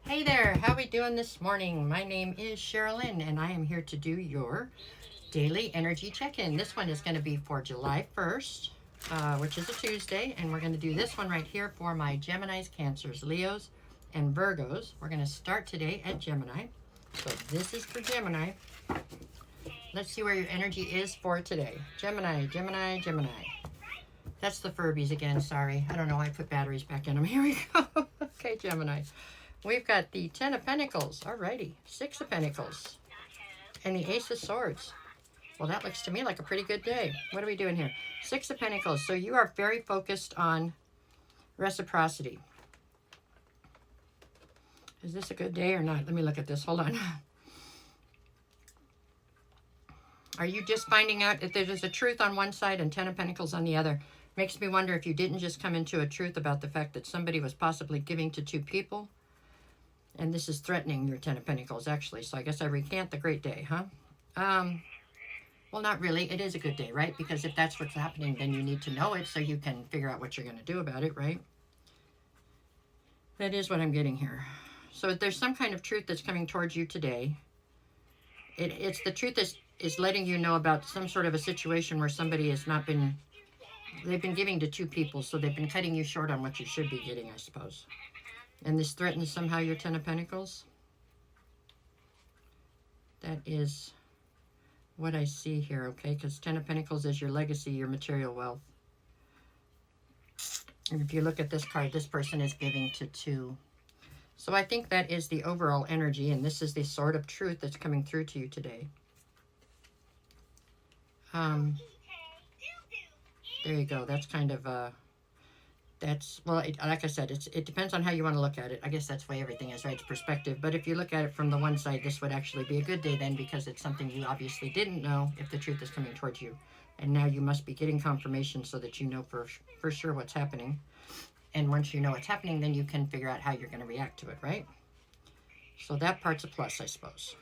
Hey there, how we doing this morning? My name is Sherilyn and I am here to do your daily energy check-in. This one is going to be for July 1st, which is a Tuesday, and we're going to do this one right here for my Geminis, Cancers, Leos, and Virgos. We're going to start today at Gemini. So this is for Gemini. Let's see where your energy is for today. Gemini, Gemini, Gemini. That's the Furbies again, sorry. I don't know, I put batteries back in them. Here we go. Okay, Gemini. We've got the Ten of Pentacles. Alrighty. Six of Pentacles. And the Ace of Swords. Well, that looks to me like a pretty good day. What are we doing here? Six of Pentacles. So you are very focused on reciprocity. Is this a good day or not? Let me look at this. Hold on. Are you just finding out if there's a truth on one side and Ten of Pentacles on the other? Makes me wonder if you didn't just come into a truth about the fact that somebody was possibly giving to two people. And this is threatening your Ten of Pentacles, actually. So I guess I recant the great day, huh? Well, not really. It is a good day, right? Because if that's what's happening, then you need to know it so you can figure out what you're going to do about it, right? That is what I'm getting here. So there's some kind of truth that's coming towards you today. It's the truth is letting you know about some sort of a situation where somebody has not been... They've been giving to two people, so they've been cutting you short on what you should be getting, I suppose. And this threatens somehow your Ten of Pentacles. That is what I see here, okay? Because Ten of Pentacles is your legacy, your material wealth. And if you look at this card, this person is giving to two. So I think that is the overall energy, and this is the sort of truth that's coming through to you today. There you go. That's kind of... That's, well, like I said, it depends on how you want to look at it. I guess that's the way everything is, right? It's perspective. But if you look at it from the one side, this would actually be a good day then, because it's something you obviously didn't know if the truth is coming towards you. And now you must be getting confirmation so that you know for sure what's happening. And once you know what's happening, then you can figure out how you're going to react to it, right? So that part's a plus, I suppose,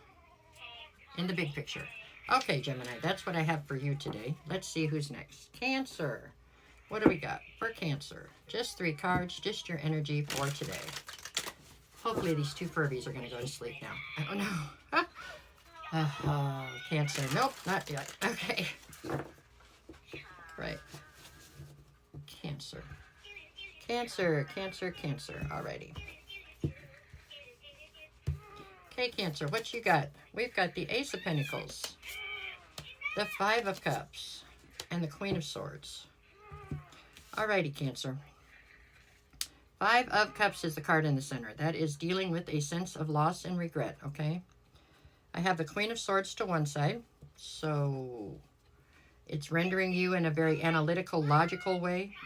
in the big picture. Okay, Gemini, that's what I have for you today. Let's see who's next. Cancer. What do we got for Cancer? Just 3 cards, just your energy for today. Hopefully these two Furbies are going to go to sleep now. I don't know. Cancer. Nope, not yet. Okay. Right. Cancer. Cancer, Cancer, Cancer. Alrighty. Okay, Cancer, what you got? We've got the Ace of Pentacles, the Five of Cups, and the Queen of Swords. Alrighty, Cancer. Five of Cups is the card in the center. That is dealing with a sense of loss and regret, okay? I have the Queen of Swords to one side, so it's rendering you in a very analytical, logical way.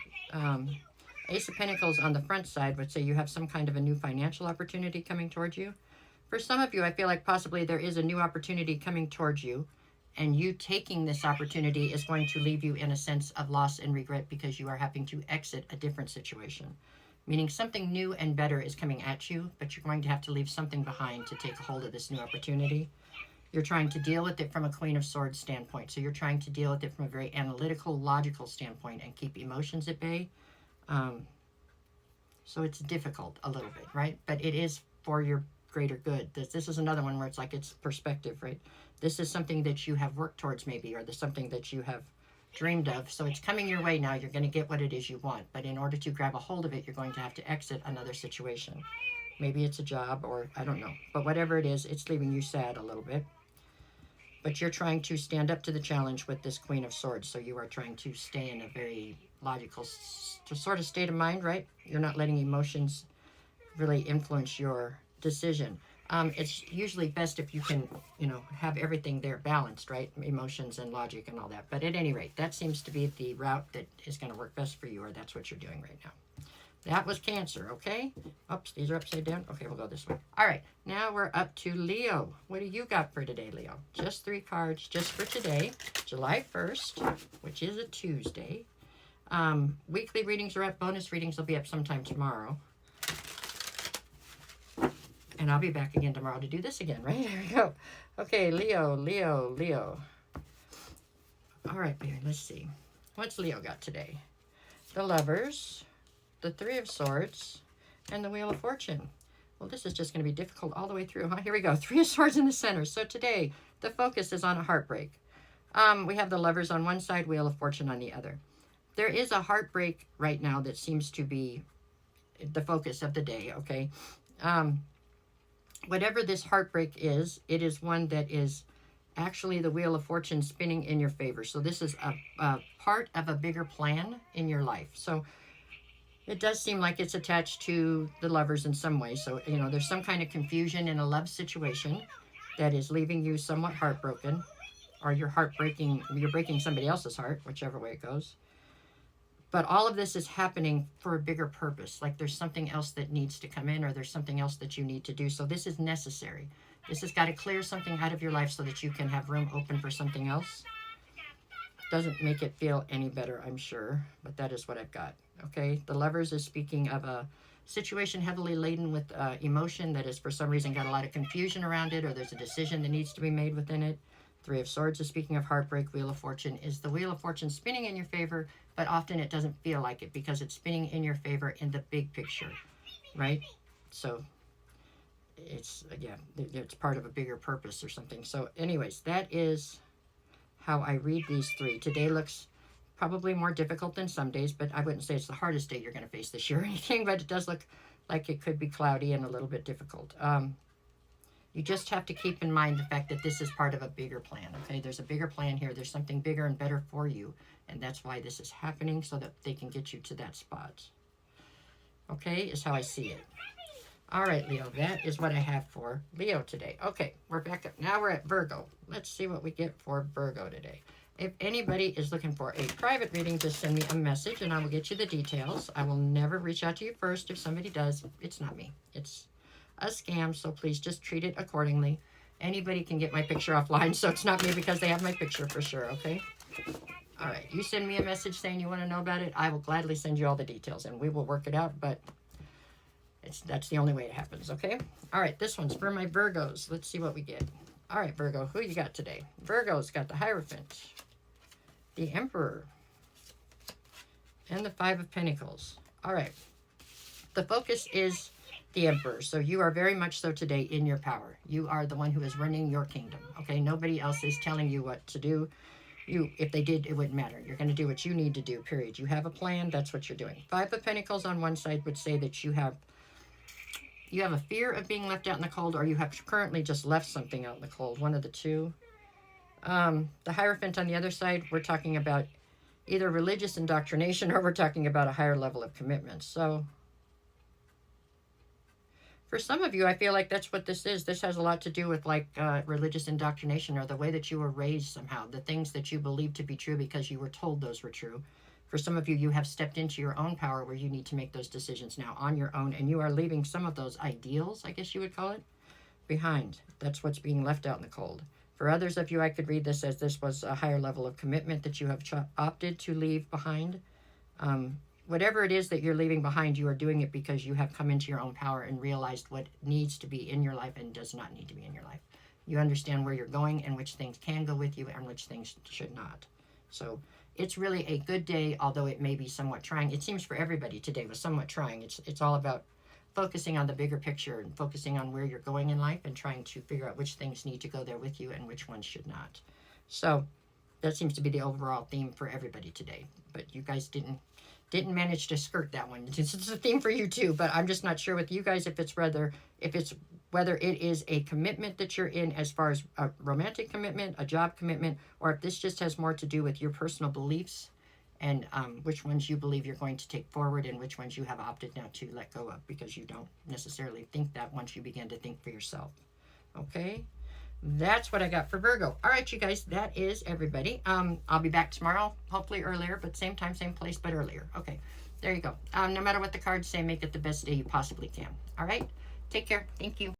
Ace of Pentacles on the front side would say you have some kind of a new financial opportunity coming towards you. For some of you, I feel like possibly there is a new opportunity coming towards you, and you taking this opportunity is going to leave you in a sense of loss and regret because you are having to exit a different situation. Meaning something new and better is coming at you, but you're going to have to leave something behind to take hold of this new opportunity. You're trying to deal with it from a Queen of Swords standpoint. So you're trying to deal with it from a very analytical, logical standpoint and keep emotions at bay. So it's difficult a little bit, right? But it is for your greater good. This is another one where it's like it's perspective, right? This is something that you have worked towards maybe, or there's something that you have dreamed of. So it's coming your way now. You're going to get what it is you want. But in order to grab a hold of it, you're going to have to exit another situation. Maybe it's a job, or I don't know. But whatever it is, it's leaving you sad a little bit. But you're trying to stand up to the challenge with this Queen of Swords. So you are trying to stay in a very logical sort of state of mind, right? You're not letting emotions really influence your decision. It's usually best if you can, have everything there balanced, right? Emotions and logic and all that. But at any rate, that seems to be the route that is going to work best for you, or that's what you're doing right now. That was Cancer, okay? Oops, these are upside down. Okay, we'll go this way. All right, now we're up to Leo. What do you got for today, Leo? Just 3 cards just for today, July 1st, which is a Tuesday. Weekly readings are up. Bonus readings will be up sometime tomorrow. And I'll be back again tomorrow to do this again, right? There we go. Okay, Leo, Leo, Leo. All right, baby, let's see. What's Leo got today? The Lovers, the Three of Swords, and the Wheel of Fortune. Well, this is just going to be difficult all the way through, huh? Here we go. 3 of Swords in the center. So today, the focus is on a heartbreak. We have the Lovers on one side, Wheel of Fortune on the other. There is a heartbreak right now that seems to be the focus of the day, okay? Whatever this heartbreak is, it is one that is actually the Wheel of Fortune spinning in your favor. So this is a part of a bigger plan in your life. So it does seem like it's attached to the Lovers in some way. So, you know, there's some kind of confusion in a love situation that is leaving you somewhat heartbroken, or you're breaking somebody else's heart, whichever way it goes. But all of this is happening for a bigger purpose. Like there's something else that needs to come in, or there's something else that you need to do. So this is necessary. This has got to clear something out of your life so that you can have room open for something else. Doesn't make it feel any better, I'm sure, but that is what I've got. Okay, the Lovers is speaking of a situation heavily laden with emotion that is for some reason got a lot of confusion around it, or there's a decision that needs to be made within it. 3 of Swords is speaking of heartbreak. Wheel of Fortune is the Wheel of Fortune spinning in your favor, but often it doesn't feel like it because it's spinning in your favor in the big picture, right? So it's, again, it's part of a bigger purpose or something. So anyways, that is how I read these 3. Today looks probably more difficult than some days, but I wouldn't say it's the hardest day you're going to face this year or anything, but it does look like it could be cloudy and a little bit difficult. You just have to keep in mind the fact that this is part of a bigger plan, okay? There's a bigger plan here. There's something bigger and better for you, and that's why this is happening, so that they can get you to that spot. Okay, is how I see it. All right, Leo, that is what I have for Leo today. Okay, we're back up. Now we're at Virgo. Let's see what we get for Virgo today. If anybody is looking for a private reading, just send me a message and I will get you the details. I will never reach out to you first. If somebody does, it's not me. It's a scam, so please just treat it accordingly. Anybody can get my picture offline, so it's not me because they have my picture for sure, okay? All right, you send me a message saying you want to know about it. I will gladly send you all the details and we will work it out, but that's the only way it happens, okay? All right, this one's for my Virgos. Let's see what we get. All right, Virgo, who you got today? Virgo's got the Hierophant, the Emperor, and the 5 of Pentacles. All right, the focus is the Emperor. So you are very much so today in your power. You are the one who is running your kingdom, okay? Nobody else is telling you what to do. If they did, it wouldn't matter. You're going to do what you need to do, period. You have a plan. That's what you're doing. 5 of Pentacles on one side would say that you have a fear of being left out in the cold, or you have currently just left something out in the cold. One of the two. The Hierophant on the other side, we're talking about either religious indoctrination or we're talking about a higher level of commitment. So for some of you, I feel like that's what this is. This has a lot to do with like religious indoctrination, or the way that you were raised somehow, the things that you believe to be true because you were told those were true. For some of you, you have stepped into your own power where you need to make those decisions now on your own, and you are leaving some of those ideals, I guess you would call it, behind. That's what's being left out in the cold. For others of you, I could read this as this was a higher level of commitment that you have opted to leave behind. Whatever it is that you're leaving behind, you are doing it because you have come into your own power and realized what needs to be in your life and does not need to be in your life. You understand where you're going and which things can go with you and which things should not. So it's really a good day, although it may be somewhat trying. It seems for everybody today was somewhat trying. It's all about focusing on the bigger picture and focusing on where you're going in life and trying to figure out which things need to go there with you and which ones should not. So that seems to be the overall theme for everybody today. But you guys didn't manage to skirt that one. It's a theme for you too, but I'm just not sure with you guys if it's whether it is a commitment that you're in as far as a romantic commitment, a job commitment, or if this just has more to do with your personal beliefs and which ones you believe you're going to take forward and which ones you have opted now to let go of because you don't necessarily think that once you begin to think for yourself. Okay? That's what I got for Virgo. All right, you guys, that is everybody. I'll be back tomorrow, hopefully earlier, but same time, same place, but earlier. Okay, there you go. No matter what the cards say, make it the best day you possibly can. All right? Take care. Thank you.